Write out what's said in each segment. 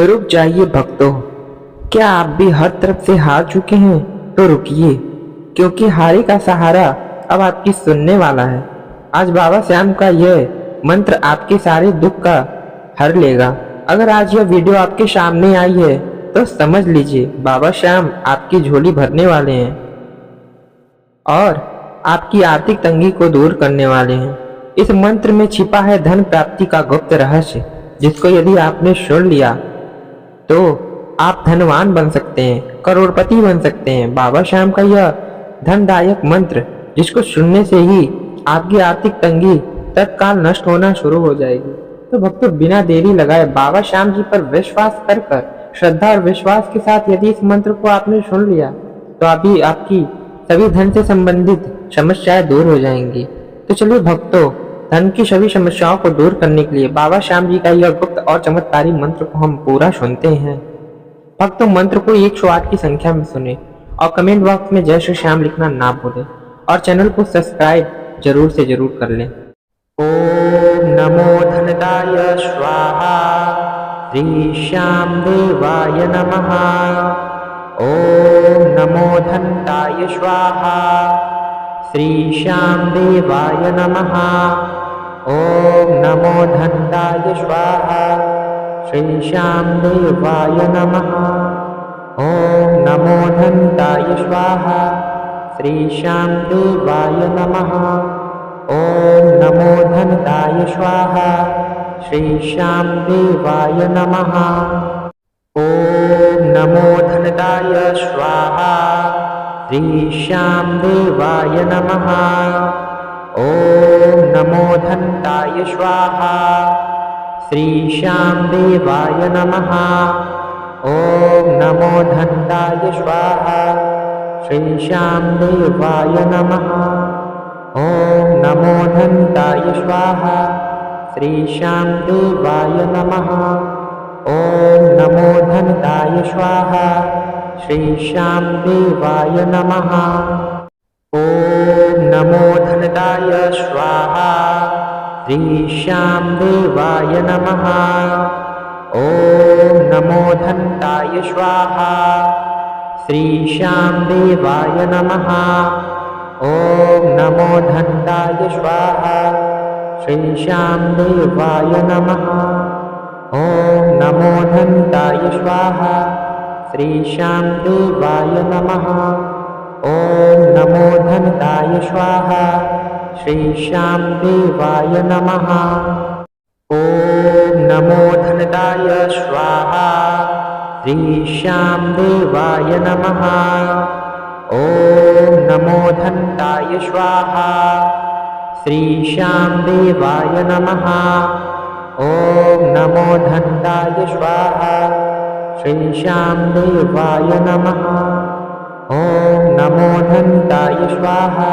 रुक जाइए भक्तों, क्या आप भी हर तरफ से हार चुके हैं? तो रुकिए, क्योंकि हारे का सहारा अब आपकी सुनने वाला है। आज बाबा श्याम का यह मंत्र आपके सारे दुख का हर लेगा। अगर आज यह वीडियो आपके सामने आई है तो समझ लीजिए बाबा श्याम आपकी झोली भरने वाले हैं और आपकी आर्थिक तंगी को दूर करने वाले हैं। इस मंत्र में छिपा है धन प्राप्ति का गुप्त रहस्य, जिसको यदि आपने सुन लिया तो आप धनवान बन सकते हैं, करोड़पति बन सकते हैं। बाबा श्याम का यह धनदायक मंत्र, जिसको सुनने से ही आपकी आर्थिक तंगी तत्काल नष्ट होना शुरू हो जाएगी। तो भक्तों, बिना देरी लगाए बाबा श्याम जी पर विश्वास कर श्रद्धा और विश्वास के साथ यदि इस मंत्र को आपने सुन लिया तो अभी आपकी सभी धन से संबंधित समस्याएं दूर हो जाएंगी। तो चलिए भक्तों, धन की सभी समस्याओं को दूर करने के लिए बाबा श्याम जी का यह गुप्त और चमत्कारी मंत्र को हम पूरा सुनते हैं। भक्तों, मंत्र को 108 की संख्या में सुने और कमेंट बॉक्स में जय श्री श्याम लिखना ना भूलें और चैनल को सब्सक्राइब जरूर से जरूर कर लें। ओम नमो धनदाय स्वाहा, श्री श्याम देवाय नमः। ओम नमो धनदाय स्वाहा, श्री श्याम देवाय नमः। ओम नमो धनदाय स्वाहा, श्री श्याम देवाय नमः। ओम नमो धनदाय स्वाहा, श्री श्याम देवाय नमः। ओम नमो धनदाय स्वाहा, श्री श्याम देवाय नमः। ओम नमो धनदाय स्वाहा, श्री श्याम देवाय नमः। ओम नमो धनदाय स्वाहा, श्री श्याम देवाय नमः। ओम नमो धनदाय स्वाहा, श्री श्याम देवाय नमः। ओम नमो धनदाय स्वाहा, श्री श्याम देवाय नमः। ओम नमो धनदाय स्वाहा, श्री श्याम देवाय नमः। ओम नमो धनदाय स्वाहा, श्री श्याम देवाय नमः। ओम नमो धनदाय स्वाहा, श्री श्याम देवाय नमः। ओम नमो धनदाय स्वाहा, श्री श्याम देवाय नमः। ओम नमो धनदाय स्वाहा, श्री श्याम देवाय नमः। ओम नमो धनदाय स्वाहा, श्री श्याम देवाय नमः। ओम नमो धनदाय स्वाहा, श्री श्याम देवाय नमः। ओम नमो धनदाय स्वाहा, श्री श्याम देवाय नमः। ओम नमो धनदाय स्वाहा, श्री श्याम देवाय नमः। ओम नमो धनदाय स्वाहा,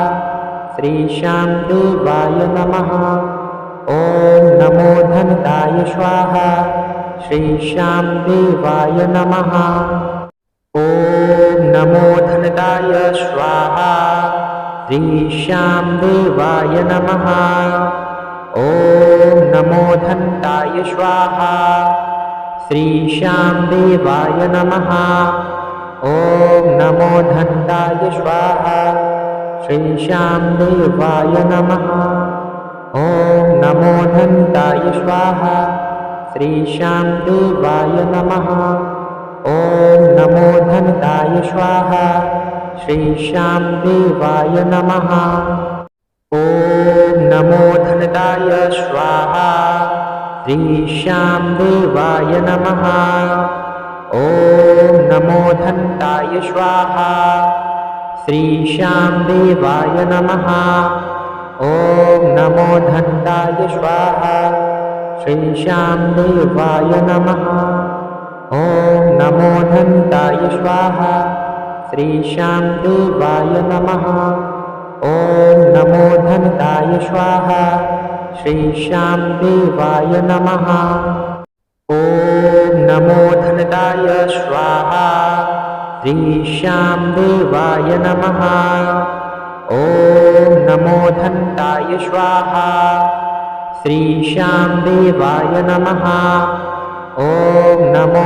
श्री श्याम देवाय नमः। ओम नमो धनदाय स्वाहा, श्री श्याम देवाय नमः। ओम नमो धनदाय स्वाहा, श्री श्याम देवाय नमः। ओम नमो धनदाय स्वाहा, श्री श्याम देवाय नमः। ओम नमो धनदाय स्वाहा, श्री श्याम देवाय नमः। ओम नमो धनदाय स्वाहा, श्री श्याम देवाय नमः। ओम नमो धनदाय स्वाहा, श्री श्याम देवाय नमः। ओम नमो धनदाय स्वाहा, श्री श्याम देवाय नमः। ओम नमो धनदाय स्वाहा, श्री श्याम देवाय नमः। ओम नमो धनदाय स्वाहा, श्री श्याम देवाय नमः। ओम नमो धनदाय स्वाहा, श्री श्याम देवाय नमः। ओम नमो धनदाय स्वाहा, श्री श्याम देवाय नमः। ओम नमो धनदाय स्वाहा, श्री श्याम देवाय नमः। ओम नमो धनदाय स्वाहा, श्री श्याम देवाय नमः। ओम नमो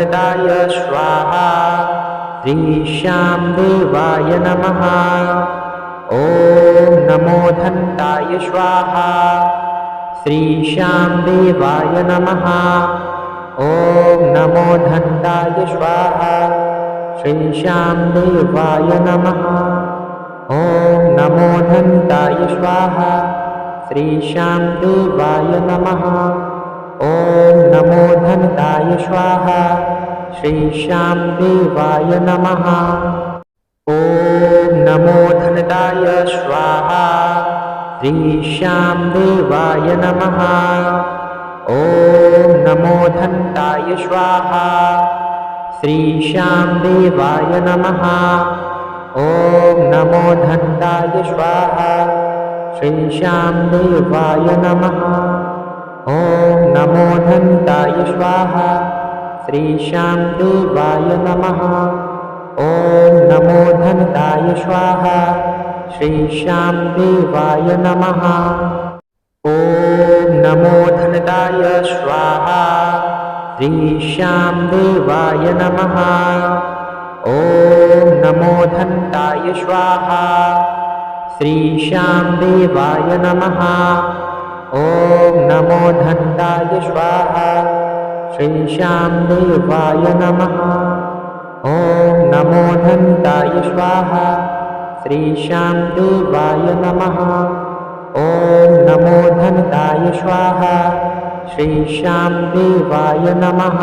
धनदाय स्वाहा श्रीशां देवाय नमः। ॐ नमो धनदाय स्वाहा श्रीशां देवाय नमः। ॐ नमो धनदाय स्वाहा श्रीशां देवाय नमः। ॐ नमो धनदाय स्वाहा श्रीशां देवाय नमः। ॐ नमो धनदाय स्वाहा श्रीशां देवाय नमः। ॐ नमो धनदाय स्वाहा श्रीशां देवाय नमः। ॐ नमो धनदाय स्वाहा श्रीशां देवाय नमः। ॐ नमो धनदाय स्वाहा श्रीशां देवाय नमः। ॐ नमो धनदाय स्वाहा श्रीशां देवाय नमः। ॐ नमो धनदाय स्वाहा श्रीशां देवाय नमः। ॐ नमो धनदाय स्वाहा श्रीशां देवाय नमः। ॐ नमो धनदाय स्वाहा श्रीशां देवाय नमः। ॐ नमो धनदाय स्वाहा श्रीशां देवाय नमः। ॐ नमो धनदाय स्वाहा श्रीशां देवाय नमः। ॐ नमो धनदाय स्वाहा श्रीशां देवाय नमः।